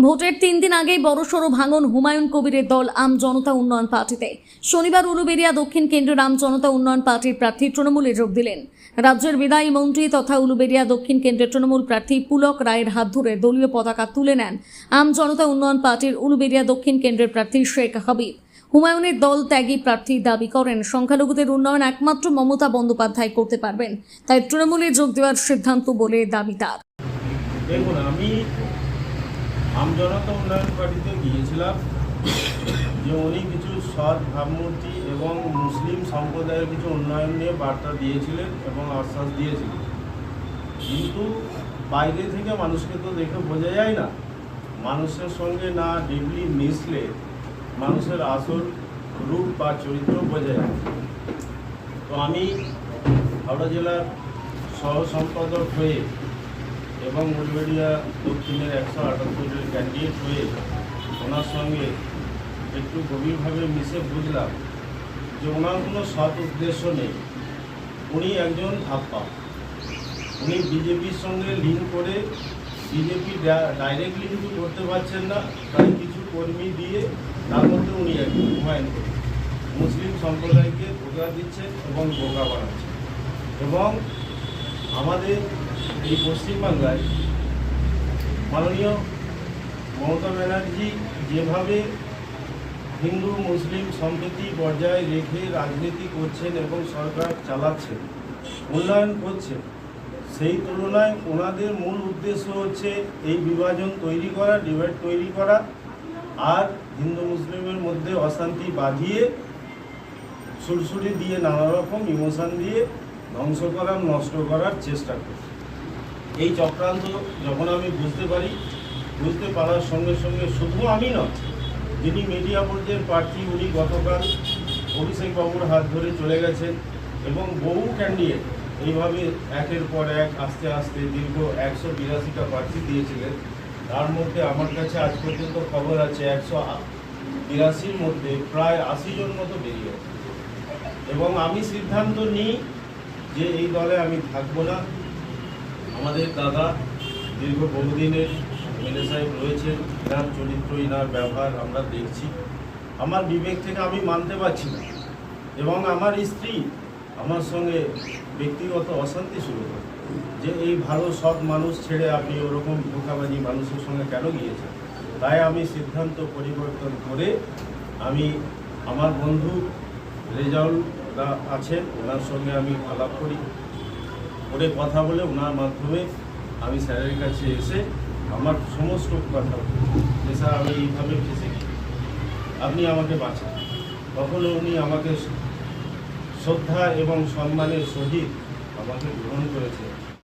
ভোটের 3 দিন আগেই বড়সড় ভাঙন হুমায়ুন কবিরের দল আম জনতা উন্নয়ন পার্টিতে। শনিবার উলুবেড়িয়া দক্ষিণ কেন্দ্রের আম জনতা উন্নয়ন পার্টির প্রার্থী তৃণমূলে যোগ দিলেন। রাজ্যের বিদায়ী মন্ত্রী তথা উলুবেড়িয়া দক্ষিণ কেন্দ্রের তৃণমূল প্রার্থী পুলক রায়ের হাত ধরে দলীয় পতাকা তুলে নেন আম জনতা উন্নয়ন পার্টির উলুবেড়িয়া দক্ষিণ কেন্দ্রের প্রার্থী শেখ হাবিব। হুমায়ুনের দল ত্যাগী প্রার্থী দাবি করেন সংখ্যালঘুদের উন্নয়ন একমাত্র মমতা বন্দ্যোপাধ্যায় করতে পারবেন, তাই তৃণমূলে যোগ দেওয়ার সিদ্ধান্ত বলে দাবি তার। দেখুন, আমি আম জনতা উন্নয়ন পার্টিতে গিয়েছিলাম যে উনি কিছু সৎ ভাবমূর্তি এবং মুসলিম সম্প্রদায়ের কিছু উন্নয়ন নিয়ে বার্তা দিয়েছিলেন এবং আশ্বাস দিয়েছিলেন, কিন্তু বাইরে থেকে মানুষকে তো দেখে বোঝা যায় না, মানুষের সঙ্গে না ডিপলি মিশলে মানুষের আসল রূপ বা চরিত্র বোঝা যায়। তো আমি হাওড়া জেলার সহ সম্পাদক হয়ে এবং উলুবেড়িয়া দক্ষিণের 178-এর ক্যান্ডিডেট হয়ে ওনার সঙ্গে একটু গভীরভাবে মিশে বুঝলাম যে ওনার কোনো সৎ উদ্দেশ্য নেই। উনি একজন ধাপ্পা, উনি বিজেপির সঙ্গে লিঙ্ক করে বিজেপি ডাইরেক্ট লিঙ্ক করতে পারছেন না, তাই কিছু কর্মী দিয়ে তার মধ্যে উনি একজন হুমায়ুন কবির মুসলিম সম্প্রদায়কে ধোঁকা দিচ্ছেন এবং বোকা বানাচ্ছেন। এবং আমাদের এই পশ্চিমবাংলায় মাননীয় মমতা ব্যানার্জি যেভাবে হিন্দু মুসলিম সম্প্রীতি বজায় রেখে রাজনীতি করছেন এবং সরকার চালাচ্ছেন, উন্নয়ন করছেন, সেই তুলনায় ওনাদের মূল উদ্দেশ্য হচ্ছে এই বিভাজন তৈরি করা, ডিভাইড তৈরি করা, আর হিন্দু মুসলিমের মধ্যে অশান্তি বাঁধিয়ে সুরসুরি দিয়ে নানা রকম ইমোশন দিয়ে ধ্বংস করার, নষ্ট করার চেষ্টা করছে। এই চক্রান্ত যখন আমি বুঝতে পারার সঙ্গে সঙ্গে শুধু আমি নয়, যিনি মিডিয়া পর্যায়ের প্রার্থী উনি গতকাল অভিষেক বাবুর হাত ধরে চলে গেছেন এবং বহু ক্যান্ডিডেট এইভাবে একের পর এক আস্তে আস্তে দীর্ঘ 182টা প্রার্থী দিয়েছিলেন। তার মধ্যে আমার কাছে আজ পর্যন্ত খবর আছে 182-র মধ্যে প্রায় 80 জন মতো বেরিয়ে গেছে। এবং আমি সিদ্ধান্ত নিই যে এই দলে আমি থাকবো না। আমাদের দাদা দীর্ঘ বহুদিনের এমএলএ সাহেব রয়েছেন, ইনার চরিত্র, ইনার ব্যবহার আমরা দেখছি, আমার বিবেক থেকে আমি মানতে পারছি না। এবং আমার স্ত্রী আমার সঙ্গে ব্যক্তিগত অশান্তি শুরু করে যে এই ভালো সৎ মানুষ ছেড়ে আপনি ওরকম ধোঁকাবাজি মানুষের সঙ্গে কেন গিয়েছেন। তাই আমি সিদ্ধান্ত পরিবর্তন করে আমি আমার বন্ধু রেজাউল আছেন, ওনার সঙ্গে আমি আলাপ করি, ওরে কথা বলে ওনার মাধ্যমে আমি স্যারের কাছে এসে আমার সমস্ত কথা যে স্যার আমি এইভাবে ফেসে গেছি, আপনি আমাকে বাঁচান। তখন উনি আমাকে শ্রদ্ধা এবং সম্মানের সহিত আমাকে গ্রহণ করেছে।